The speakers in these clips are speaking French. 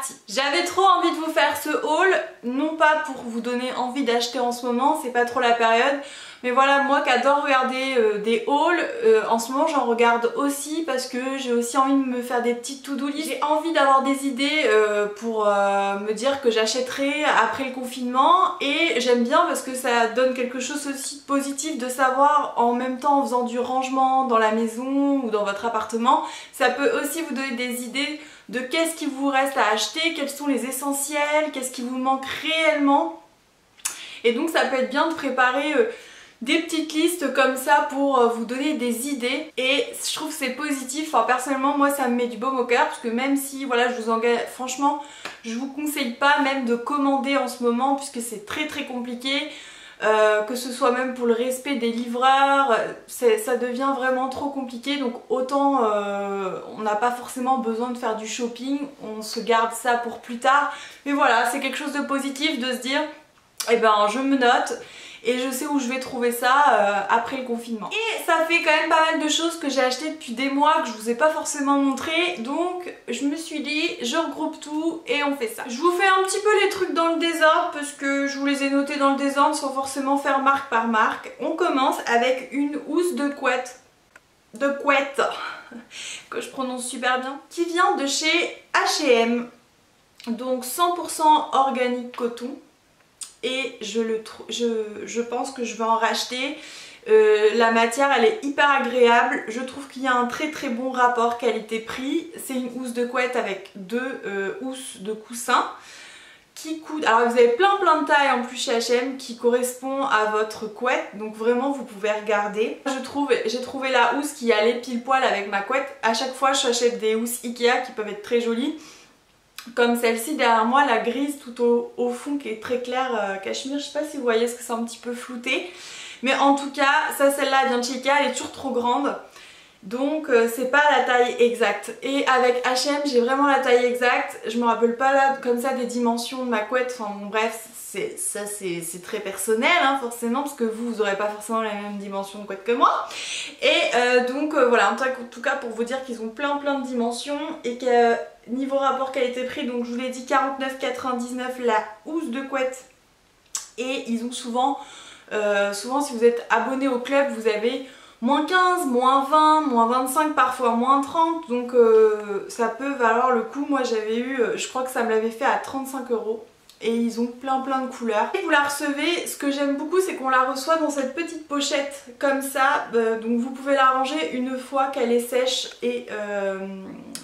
parti. J'avais trop envie de vous faire ce haul, non pas pour vous donner envie d'acheter en ce moment, c'est pas trop la période, mais voilà, moi qui adore regarder des hauls, en ce moment j'en regarde aussi parce que j'ai aussi envie de me faire des petites to-do list. J'ai envie d'avoir des idées pour me dire que j'achèterai après le confinement, et j'aime bien parce que ça donne quelque chose aussi de positif de savoir en même temps en faisant du rangement dans la maison ou dans votre appartement. Ça peut aussi vous donner des idées de qu'est-ce qu'il vous reste à acheter, quels sont les essentiels, qu'est-ce qui vous manque réellement. Et donc ça peut être bien de préparer des petites listes comme ça pour vous donner des idées, et je trouve que c'est positif. Enfin, personnellement moi ça me met du baume au cœur, parce que même si voilà, je vous engage, franchement je vous conseille pas même de commander en ce moment puisque c'est très compliqué, que ce soit même pour le respect des livreurs, ça devient vraiment trop compliqué, donc autant on n'a pas forcément besoin de faire du shopping, on se garde ça pour plus tard. Mais voilà, c'est quelque chose de positif de se dire eh ben je me note et je sais où je vais trouver ça après le confinement. Et ça fait quand même pas mal de choses que j'ai acheté depuis des mois que je vous ai pas forcément montré, donc je me suis dit je regroupe tout et on fait ça. Je vous fais un petit peu les trucs dans le désordre parce que je vous les ai notés dans le désordre sans forcément faire marque par marque. On commence avec une housse de couette, que je prononce super bien, qui vient de chez H&M, donc 100% organique coton. Et je pense que je vais en racheter. La matière elle est hyper agréable, je trouve qu'il y a un très bon rapport qualité-prix. C'est une housse de couette avec deux housses de coussin qui coûtent, alors vous avez plein de tailles en plus chez H&M qui correspond à votre couette, donc vraiment vous pouvez regarder. J'ai trouvé la housse qui allait pile poil avec ma couette. À chaque fois j'achète des housses Ikea qui peuvent être très jolies, comme celle-ci derrière moi, la grise tout au fond qui est très claire, cachemire. Je sais pas si vous voyez, parce que c'est un petit peu flouté, mais en tout cas ça, celle-là elle vient de chez Ikea, elle est toujours trop grande, donc c'est pas la taille exacte. Et avec H&M j'ai vraiment la taille exacte, je me rappelle pas là comme ça des dimensions de ma couette, enfin bon, bref, c'est très personnel hein, forcément, parce que vous aurez pas forcément la même dimension de couette que moi. Et donc voilà, en tout cas pour vous dire qu'ils ont plein de dimensions, et que niveau rapport qualité-prix, donc je vous l'ai dit, 49,99 la housse de couette. Et ils ont souvent si vous êtes abonné au club, vous avez moins 15, moins 20, moins 25, parfois moins 30, donc ça peut valoir le coup. Moi j'avais eu, je crois que ça me l'avait fait à 35 €. Et ils ont plein de couleurs. Et vous la recevez, ce que j'aime beaucoup c'est qu'on la reçoit dans cette petite pochette comme ça, donc vous pouvez la ranger une fois qu'elle est sèche. Et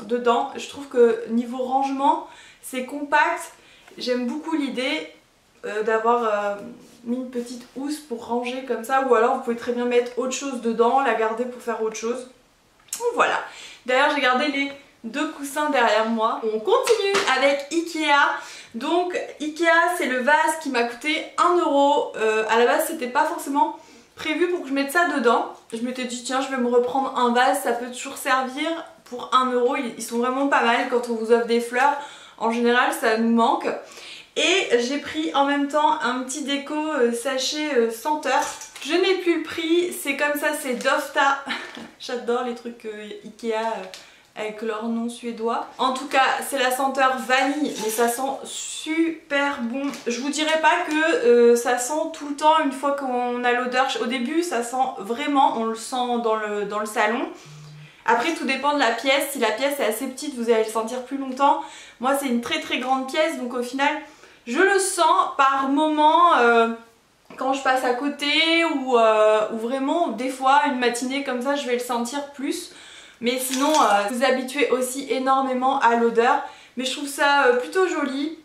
dedans, je trouve que niveau rangement c'est compact, j'aime beaucoup l'idée d'avoir mis une petite housse pour ranger comme ça, ou alors vous pouvez très bien mettre autre chose dedans, la garder pour faire autre chose. Donc voilà, d'ailleurs j'ai gardé les deux coussins derrière moi. On continue avec Ikea. Donc Ikea c'est le vase qui m'a coûté 1 €. À la base c'était pas forcément prévu pour que je mette ça dedans. Je m'étais dit tiens je vais me reprendre un vase, ça peut toujours servir pour 1 €. Ils sont vraiment pas mal quand on vous offre des fleurs. En général ça nous manque. Et j'ai pris en même temps un petit déco sachet senteur. Je n'ai plus le prix, c'est comme ça, c'est Dofta. J'adore les trucs Ikea avec leur nom suédois. En tout cas c'est la senteur vanille, mais ça sent super bon. Je vous dirais pas que ça sent tout le temps une fois qu'on a l'odeur. Au début ça sent vraiment, on le sent dans le salon. Après tout dépend de la pièce, si la pièce est assez petite vous allez le sentir plus longtemps. Moi c'est une très grande pièce, donc au final je le sens par moment quand je passe à côté, ou vraiment des fois une matinée comme ça je vais le sentir plus. Mais sinon vous habituez aussi énormément à l'odeur. Mais je trouve ça plutôt joli.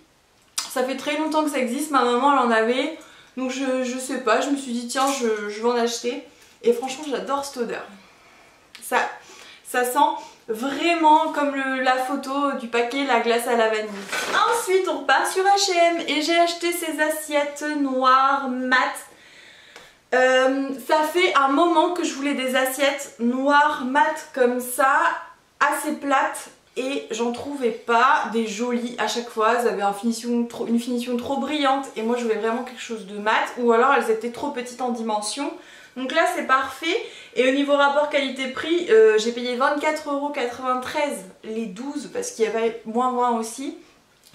Ça fait très longtemps que ça existe, ma maman elle en avait. Donc je sais pas, je me suis dit tiens je vais en acheter. Et franchement j'adore cette odeur. Ça sent vraiment comme la photo du paquet la glace à la vanille. Ensuite on repart sur H&M et j'ai acheté ces assiettes noires mat. Ça fait un moment que je voulais des assiettes noires mat comme ça, assez plates, et j'en trouvais pas des jolies à chaque fois. Elles avaient une finition trop brillante et moi je voulais vraiment quelque chose de mat, ou alors elles étaient trop petites en dimension. Donc là c'est parfait. Et au niveau rapport qualité-prix, j'ai payé 24,93 € les 12 parce qu'il y avait moins 20 aussi.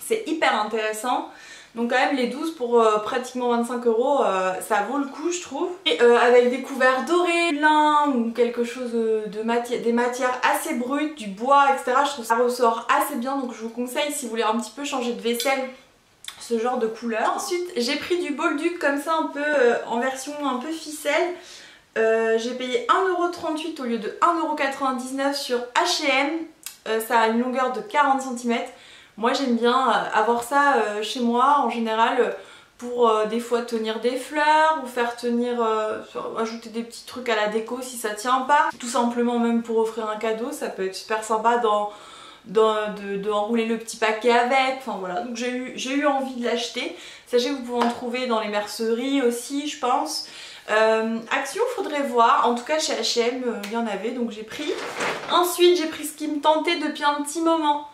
c'est hyper intéressant. Donc quand même les 12 pour pratiquement 25 €, ça vaut le coup je trouve. Et avec des couverts dorés, lin ou quelque chose des matières assez brutes, du bois, etc. Je trouve que ça ressort assez bien, donc je vous conseille si vous voulez un petit peu changer de vaisselle, ce genre de couleur. Ensuite j'ai pris du Bolduc comme ça un peu en version un peu ficelle. J'ai payé 1,38 € au lieu de 1,99 € sur H&M. Ça a une longueur de 40 cm. Moi j'aime bien avoir ça chez moi en général pour des fois tenir des fleurs ou faire tenir, ajouter des petits trucs à la déco si ça tient pas. Tout simplement même pour offrir un cadeau, ça peut être super sympa d'enrouler le petit paquet avec. Enfin voilà, donc j'ai eu envie de l'acheter. Sachez que vous pouvez en trouver dans les merceries aussi je pense. Action, faudrait voir. En tout cas chez H&M il y en avait donc j'ai pris. Ensuite j'ai pris ce qui me tentait depuis un petit moment.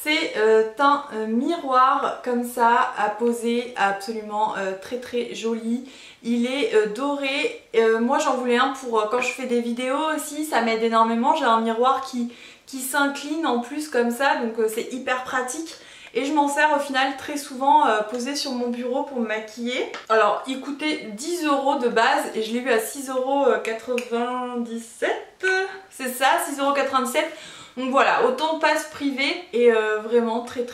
C'est un miroir comme ça à poser, absolument très très joli. Il est doré. Moi j'en voulais un pour quand je fais des vidéos aussi, ça m'aide énormément. J'ai un miroir qui s'incline en plus comme ça, donc c'est hyper pratique. Et je m'en sers au final très souvent posé sur mon bureau pour me maquiller. Alors il coûtait 10 € de base et je l'ai eu à 6,97 €. C'est ça, 6,97 €. Donc voilà, autant passe privé et vraiment très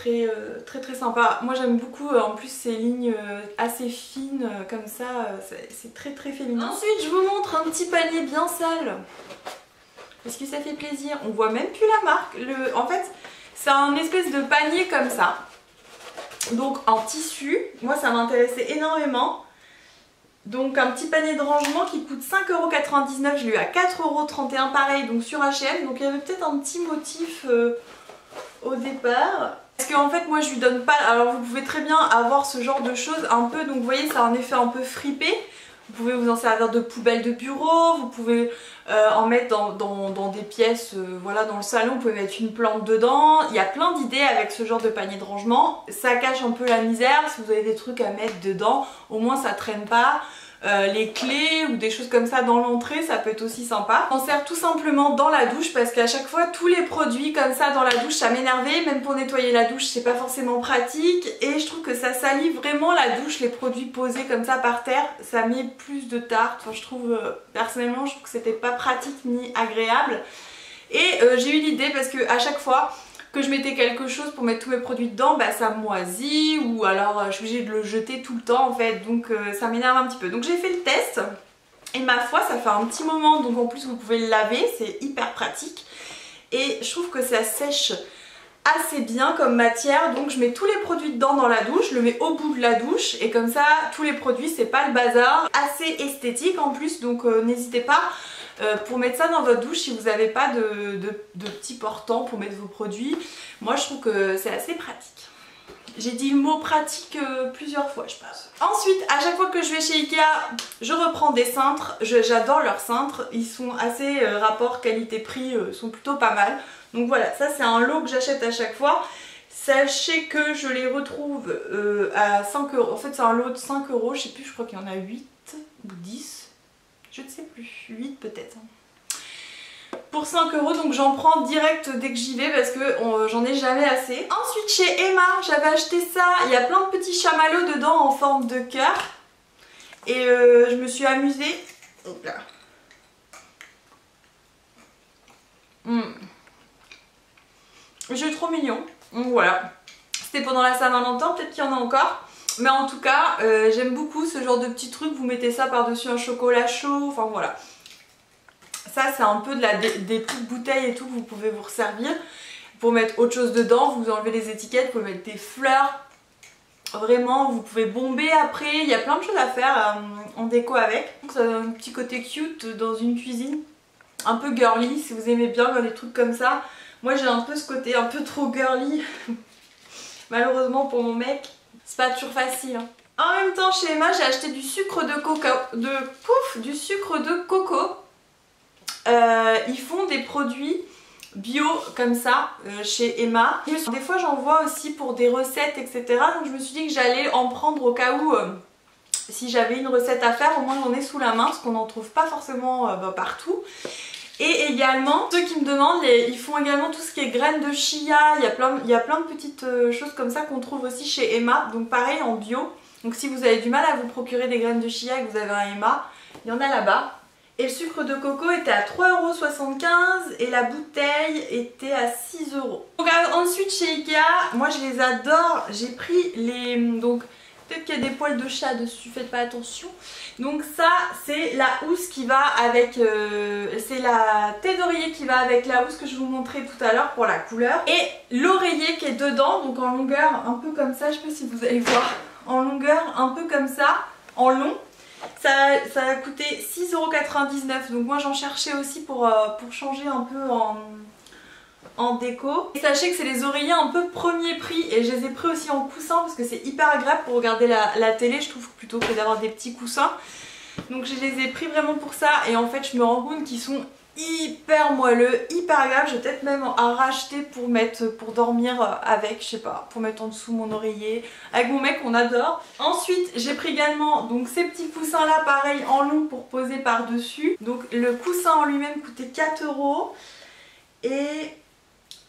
sympa. Moi j'aime beaucoup en plus ces lignes assez fines comme ça, c'est très féminin. Ensuite je vous montre un petit panier bien sale. Parce que ça fait plaisir. On voit même plus la marque. En fait c'est un espèce de panier comme ça. Donc en tissu. Moi ça m'intéressait énormément. Donc un petit panier de rangement qui coûte 5,99 €, je l'ai eu à 4,31 € pareil, donc sur H&M. Donc il y avait peut-être un petit motif au départ. Parce qu'en fait moi je lui donne pas, alors vous pouvez très bien avoir ce genre de choses un peu, donc vous voyez ça a un effet un peu fripé. Vous pouvez vous en servir de poubelle de bureau, vous pouvez en mettre dans des pièces, voilà, dans le salon, vous pouvez mettre une plante dedans. Il y a plein d'idées avec ce genre de panier de rangement. Ça cache un peu la misère, si vous avez des trucs à mettre dedans, au moins ça traîne pas. Les clés ou des choses comme ça dans l'entrée, ça peut être aussi sympa. On sert tout simplement dans la douche parce qu'à chaque fois tous les produits comme ça dans la douche ça m'énervait, même pour nettoyer la douche c'est pas forcément pratique et je trouve que ça salit vraiment la douche, les produits posés comme ça par terre, ça met plus de tarte. Enfin, je trouve personnellement je trouve que c'était pas pratique ni agréable et j'ai eu l'idée parce que à chaque fois que je mettais quelque chose pour mettre tous mes produits dedans, bah ça moisit ou alors je suis obligée de le jeter tout le temps en fait, donc ça m'énerve un petit peu. Donc j'ai fait le test et ma foi ça fait un petit moment, donc en plus vous pouvez le laver, c'est hyper pratique et je trouve que ça sèche assez bien comme matière. Donc je mets tous les produits dedans dans la douche, je le mets au bout de la douche et comme ça tous les produits c'est pas le bazar, assez esthétique en plus, donc n'hésitez pas pour mettre ça dans votre douche si vous n'avez pas de petits portants pour mettre vos produits. Moi je trouve que c'est assez pratique. J'ai dit le mot pratique plusieurs fois je pense. Ensuite à chaque fois que je vais chez Ikea je reprends des cintres, j'adore leurs cintres, ils sont assez rapport qualité-prix, sont plutôt pas mal. Donc voilà, ça c'est un lot que j'achète à chaque fois. Sachez que je les retrouve à 5 €, en fait c'est un lot de 5 €, je sais plus, je crois qu'il y en a 8 ou 10. Je ne sais plus, 8 peut-être. Pour 5 €, donc j'en prends direct dès que j'y vais parce que j'en ai jamais assez. Ensuite chez Emma, j'avais acheté ça, il y a plein de petits chamallows dedans en forme de cœur. Et je me suis amusée. Hop là. J'ai trop mignon. Donc voilà. C'était pendant la Saint-Valentin, peut-être qu'il y en a encore. Mais en tout cas, j'aime beaucoup ce genre de petits trucs. Vous mettez ça par-dessus un chocolat chaud. Enfin voilà. Ça, c'est un peu des petites bouteilles et tout que vous pouvez vous resservir. Pour mettre autre chose dedans, vous enlevez les étiquettes, vous pouvez mettre des fleurs. Vraiment, vous pouvez bomber après. Il y a plein de choses à faire en déco avec. Donc, ça a un petit côté cute dans une cuisine. Un peu girly, si vous aimez bien les trucs comme ça. Moi, j'ai un peu ce côté un peu trop girly. Malheureusement pour mon mec. C'est pas toujours facile. Hein. En même temps, chez Emma, j'ai acheté du sucre de coco. Du sucre de coco. Ils font des produits bio comme ça chez Emma. Des fois, j'en vois aussi pour des recettes, etc. Donc, je me suis dit que j'allais en prendre au cas où, si j'avais une recette à faire, au moins j'en ai sous la main, parce qu'on n'en trouve pas forcément partout. Et également, ceux qui me demandent, ils font également tout ce qui est graines de chia, il y a plein de petites choses comme ça qu'on trouve aussi chez Emma, donc pareil en bio. Donc si vous avez du mal à vous procurer des graines de chia et que vous avez un Emma, il y en a là-bas. Et le sucre de coco était à 3,75 € et la bouteille était à 6 €. Donc ensuite chez Ikea, moi je les adore, j'ai pris les... Donc peut-être qu'il y a des poils de chat dessus, faites pas attention. Donc ça c'est la housse qui va avec... c'est la tête d'oreiller qui va avec la housse que je vous montrais tout à l'heure pour la couleur. Et l'oreiller qui est dedans, donc en longueur un peu comme ça, je sais pas si vous allez voir, en longueur un peu comme ça, en long. Ça a coûté 6,99 €, donc moi j'en cherchais aussi pour changer un peu en déco. Et sachez que c'est les oreillers un peu premier prix et je les ai pris aussi en coussin parce que c'est hyper agréable pour regarder la télé, je trouve, plutôt que d'avoir des petits coussins. Donc je les ai pris vraiment pour ça et en fait je me rends compte qu'ils sont hyper moelleux, hyper agréable. Je vais peut-être même en racheter pour mettre, pour dormir avec, je sais pas, pour mettre en dessous mon oreiller. Avec mon mec on adore. Ensuite j'ai pris également donc ces petits coussins là, pareil en long pour poser par dessus. Donc le coussin en lui-même coûtait 4 € et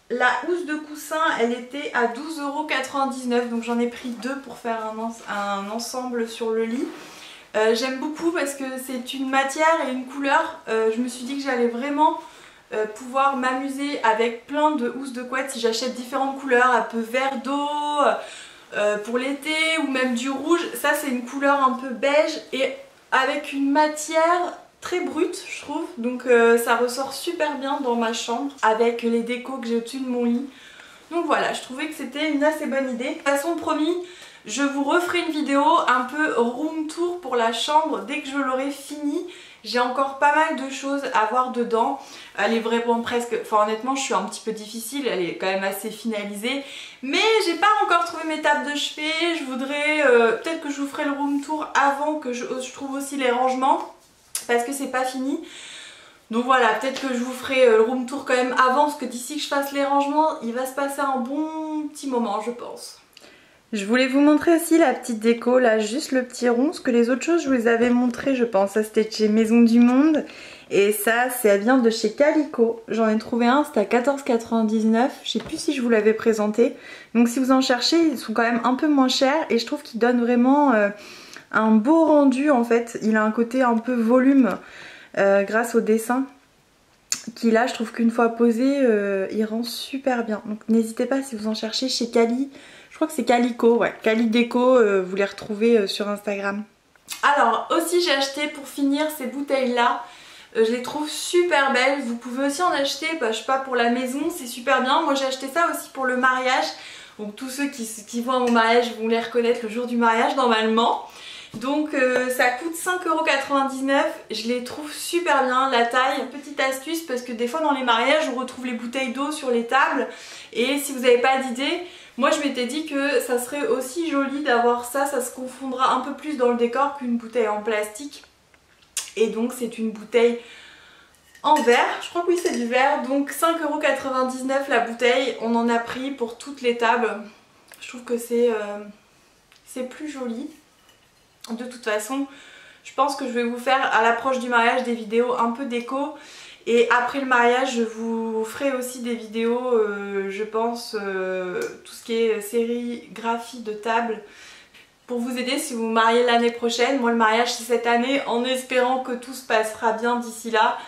la housse de coussin elle était à 12,99 €. Donc j'en ai pris deux pour faire un ensemble sur le lit. J'aime beaucoup parce que c'est une matière et une couleur, je me suis dit que j'allais vraiment pouvoir m'amuser avec plein de housses de couette si j'achète différentes couleurs, un peu vert d'eau pour l'été ou même du rouge. Ça c'est une couleur un peu beige et avec une matière très brute je trouve, donc ça ressort super bien dans ma chambre avec les décos que j'ai au-dessus de mon lit. Donc voilà, je trouvais que c'était une assez bonne idée. De toute façon promis, je vous referai une vidéo un peu room tour pour la chambre dès que je l'aurai fini. J'ai encore pas mal de choses à voir dedans. Elle est vraiment presque... Enfin honnêtement je suis un petit peu difficile, elle est quand même assez finalisée. Mais j'ai pas encore trouvé mes tables de chevet. Je voudrais... peut-être que je vous ferai le room tour avant que je trouve aussi les rangements. Parce que c'est pas fini. Donc voilà, peut-être que je vous ferai le room tour quand même avant. Parce que d'ici que je fasse les rangements, il va se passer un bon petit moment je pense. Je voulais vous montrer aussi la petite déco, là juste le petit rond, parce que les autres choses je vous les avais montrées je pense, ça c'était chez Maison du Monde et ça c'est vient de chez Calico, j'en ai trouvé un, c'était à 14,99 €, je sais plus si je vous l'avais présenté, donc si vous en cherchez ils sont quand même un peu moins chers et je trouve qu'ils donnent vraiment un beau rendu en fait, il a un côté un peu volume grâce au dessin qui là je trouve qu'une fois posé il rend super bien, donc n'hésitez pas si vous en cherchez chez Cali. Je crois que c'est Calico, ouais, Cali Déco, vous les retrouvez sur Instagram. Alors aussi j'ai acheté pour finir ces bouteilles là, je les trouve super belles, vous pouvez aussi en acheter, bah, je sais pas, pour la maison, c'est super bien. Moi j'ai acheté ça aussi pour le mariage, donc tous ceux qui vont à mon mariage vont les reconnaître le jour du mariage normalement. Donc ça coûte 5,99 €, je les trouve super bien, la taille, petite astuce parce que des fois dans les mariages on retrouve les bouteilles d'eau sur les tables et si vous n'avez pas d'idée, moi je m'étais dit que ça serait aussi joli d'avoir ça, ça se confondra un peu plus dans le décor qu'une bouteille en plastique. Et donc c'est une bouteille en verre, je crois que oui c'est du verre, donc 5,99 € la bouteille, on en a pris pour toutes les tables. Je trouve que c'est plus joli. De toute façon, je pense que je vais vous faire à l'approche du mariage des vidéos un peu déco. Et après le mariage, je vous ferai aussi des vidéos, je pense, tout ce qui est sérigraphie de table. Pour vous aider si vous vous mariez l'année prochaine. Moi le mariage c'est cette année en espérant que tout se passera bien d'ici là.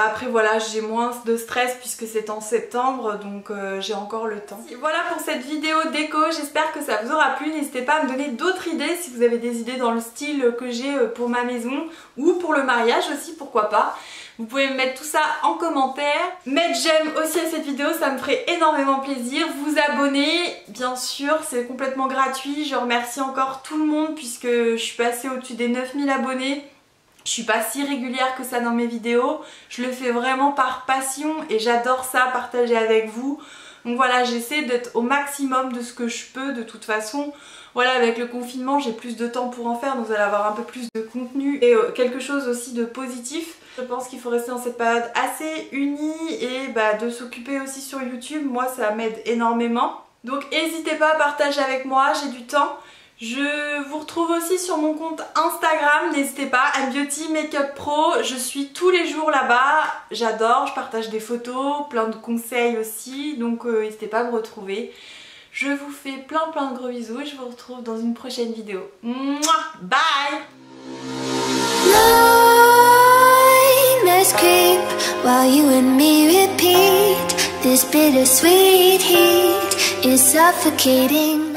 Après voilà, j'ai moins de stress puisque c'est en septembre, donc j'ai encore le temps. Voilà pour cette vidéo déco, j'espère que ça vous aura plu. N'hésitez pas à me donner d'autres idées si vous avez des idées dans le style que j'ai pour ma maison ou pour le mariage aussi, pourquoi pas. Vous pouvez me mettre tout ça en commentaire. Mettre j'aime aussi à cette vidéo, ça me ferait énormément plaisir. Vous abonner, bien sûr, c'est complètement gratuit. Je remercie encore tout le monde puisque je suis passée au-dessus des 9000 abonnés. Je suis pas si régulière que ça dans mes vidéos, je le fais vraiment par passion et j'adore ça, partager avec vous. Donc voilà, j'essaie d'être au maximum de ce que je peux de toute façon. Voilà, avec le confinement j'ai plus de temps pour en faire, donc vous allez avoir un peu plus de contenu et quelque chose aussi de positif. Je pense qu'il faut rester dans cette période assez unie et de s'occuper aussi sur YouTube, moi ça m'aide énormément. Donc n'hésitez pas à partager avec moi, j'ai du temps. Je vous retrouve aussi sur mon compte Instagram, n'hésitez pas, Beauty Makeup Pro, je suis tous les jours là-bas, j'adore, je partage des photos, plein de conseils aussi, donc n'hésitez pas à me retrouver. Je vous fais plein de gros bisous et je vous retrouve dans une prochaine vidéo. Mouah, bye! Creep while you and me repeat. This bittersweet heat is suffocating.